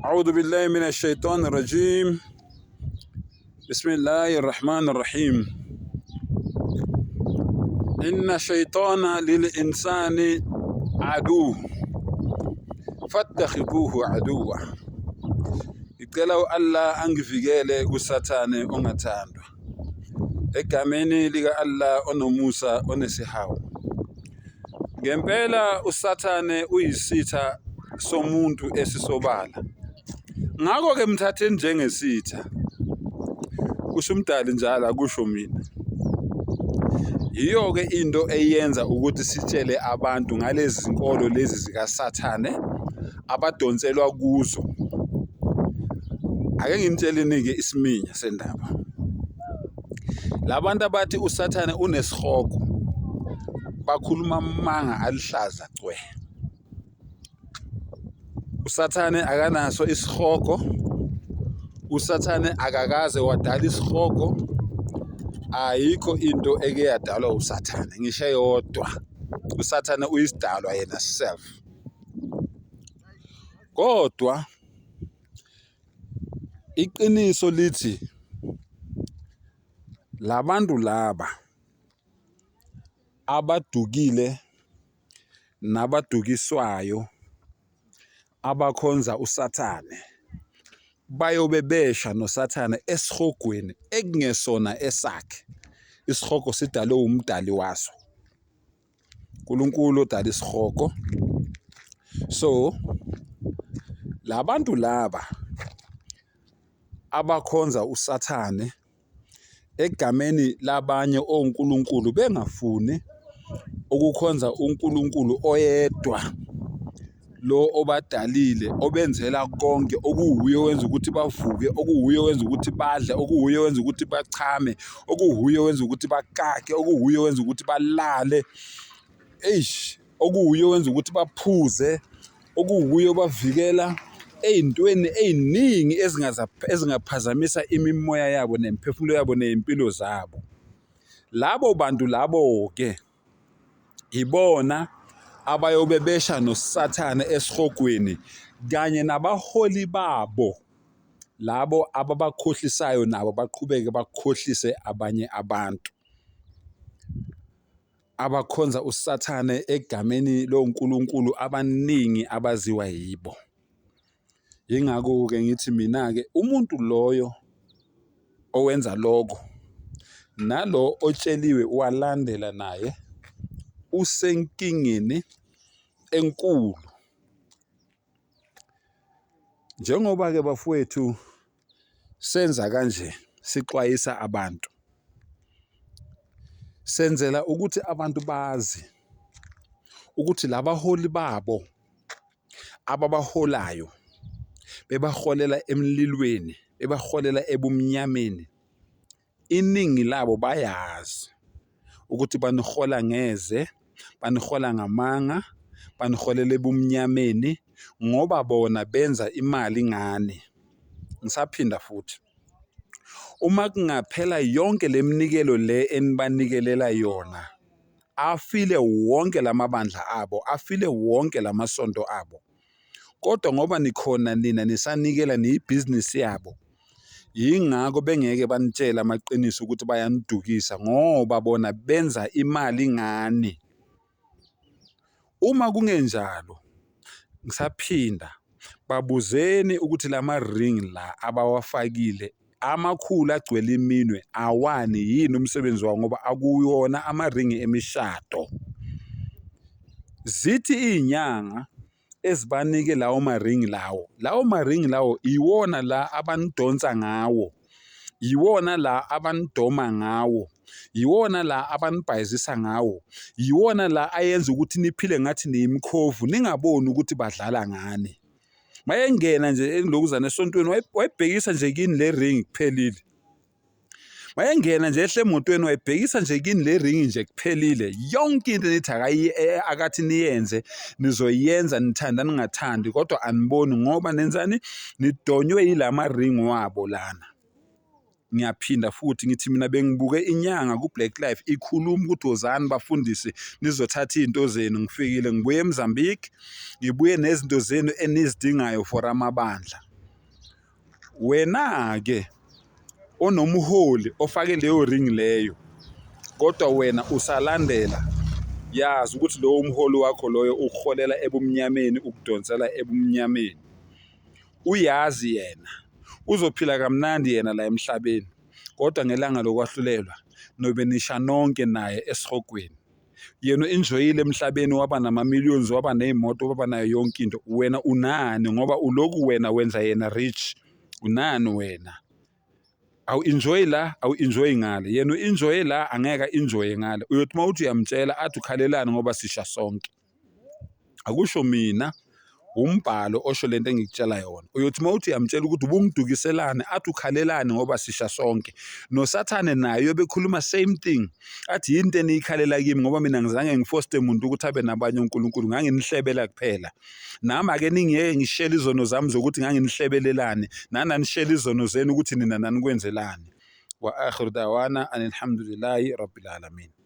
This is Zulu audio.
أعوذ بالله من الشيطان الرجيم. بسم الله الرحمن الرحيم. إن الشيطان للإنسان عدو فاتخذوه عدوا. Icela Allah angivikele kusathane ongathandwa. Egameni lika Allah onomusa onesihawu. Ngempela usathane uyisitha somuntu esisobala. Ngakho ke mthatheni njengesitha. Kusho umdali njalo akusho mina. Yiyo ke into eyenza ukuthi sitshele abantu ngalezi zinkolo lezi zikaSathane abadonselwa kuzo. Ake nginitsheleni ke isiminya sendaba. Labantu abathi uSathane unesihogo bakhuluma amanga alihlaza cwe. uSathane akanaso isihogo. uSathane akakaze wadala isihogo. Ayikho into eke yadalwa uSathane ngisho eyodwa. uSathane uyisidalwa yena self. Kodwa iqiniso lithi labantu laba abadukile nabadukiswayo abakhonza uSathane bayobe besha noSathane esihogweni ekungesona esakhe. Isihogo sidalwe umdali waso. uNkulunkulu odala isihogo. So labantu laba abakhonza uSathane egameni labanye onkulunkulu bengafuni ukukhonza uNkulunkulu oyedwa lo obadalile obenzela konke okuhuye wenza ukuthi bavuke, okuhuye wenza ukuthi badle, okuhuye wenza ukuthi bachame, okuhuye wenza ukuthi bakake, okuhuye wenza ukuthi balale, okuhuye wenza ukuthi baphuze, okuhuye bavikela ey'ntweni ey'ningi ezingaphazamisa imimoya yabo nemiphefumulo yabo ney'mpilo zabo. Labo bantu labo ke ibona abayobe besha noSathane esihogweni kanye nabaholi babo labo ababakhohlisayo nabo baqhubeke bakhohlise abanye abantu abakhonza uSathane egameni loNkulunkulu abaningi abaziwa yibo. Yingakho ke ngithi mina ke umuntu loyo owenza lokho nalo otsheliwe walandela naye usenkingeni enkulu. Njengoba ke bafowethu senza kanje sixwayisa abantu. Senzela ukuthi abantu bazi ukuthi labaholi babo ababaholayo bebaholela emlilweni, bebaholela ebumnyameni. Iningi labo bayazi ukuthi banihola ngeze, banihola ngamanga, baniholela ebumnyameni ngoba bona benza imali ngani. Ngisaphinda futhi. Uma kungaphela yonke leminikelo le enibanikelela yona, afile wonke lamabandla abo, afile wonke lamasonto abo. Kodwa ngoba nikhona nina nisanikela niyibhizinisi yabo, yingakho bengeke banitshela amaqiniso ukuthi bayanidukisa ngoba bona benza imali ngani. Uma kungenjalo, ngisaphinda babuzeni ukuthi lama ring la abawafakile amakhulu agcwele iminwe awani yini umsebenzi wawo ngoba akuyona ama ring emishado. Zithi inyanga ezibanike lawo maringi lawo maringi lawo iwona la abanidonsa ngawo, yiwona la abanidoma ngawo, yiwona la abanibhayizisa ngawo, yiwona la ayenza ukuthi niphile ngathi niyimkhovu ningaboni ukuthi badlala ngani. Mayengena nje elokuzana esontweni wayibhekisa nje kini le ring kuphelile. Mayengena nje ehle emotweni wayibhekisa nje kini le ring nje kuphelile. Yonke into nithi akathi niyenze nizoyenza nithanda ningathandi kodwa aniboni ngoba nenzani nidonywe yilama ring wabo lana. ngiyaphinda futhi ngithi mina bengibuke inyanga ku-Black Life ikhuluma ukuthi wozani bafundisi nizothatha izinto zenu ngifikile ngibuye eMozambique ngibuye nezinto zenu enizidingayo for amabandla. Wena ke onomholi ofake leyo ring leyo kodwa wena usalandela, yazi ukuthi lowo mholi wakho loyo ukuholela ebumnyameni ukudonsela ebumnyameni. Uyazi yena uzophila kamnandi yena la emhlabeni kodwa ngelanga lokwahlulelwa nobe nisha nonke naye esihogweni. Yena enjoyile emhlabeni waba nama-millions waba nezimoto waba nayo yonke into. Wena unani ngoba uloku wena wenza yena rich? Unani wena? Awu-enjoy la, awu-enjoy ngale. Yena u-enjoy la, angeke enjoy ngale. Uyothi uma uthi uyamtshela athi ukhalelani ngoba sisha sonke. Akusho mina, umbhalo osho lento engikutshela yona. Uyothi uma uthi uyamtshela ukuthi ubungidukiselane athi ukhalelani ngoba sisha sonke. NoSathane naye uyobekhuluma same thing. Athi yini into eniyikhalela kimi ngoba mina ngizange ngifoste umuntu ukuthi abe nabanye uNkulunkulu, nganginihlebela kuphela. Nami ake ningiyeke ngishele izono zami zokuthi nganginihlebelelane, nananishele izono zenu ukuthi nina nanikwenzelani. Wa akhiru dawana alhamdulillahi rabbil alamin.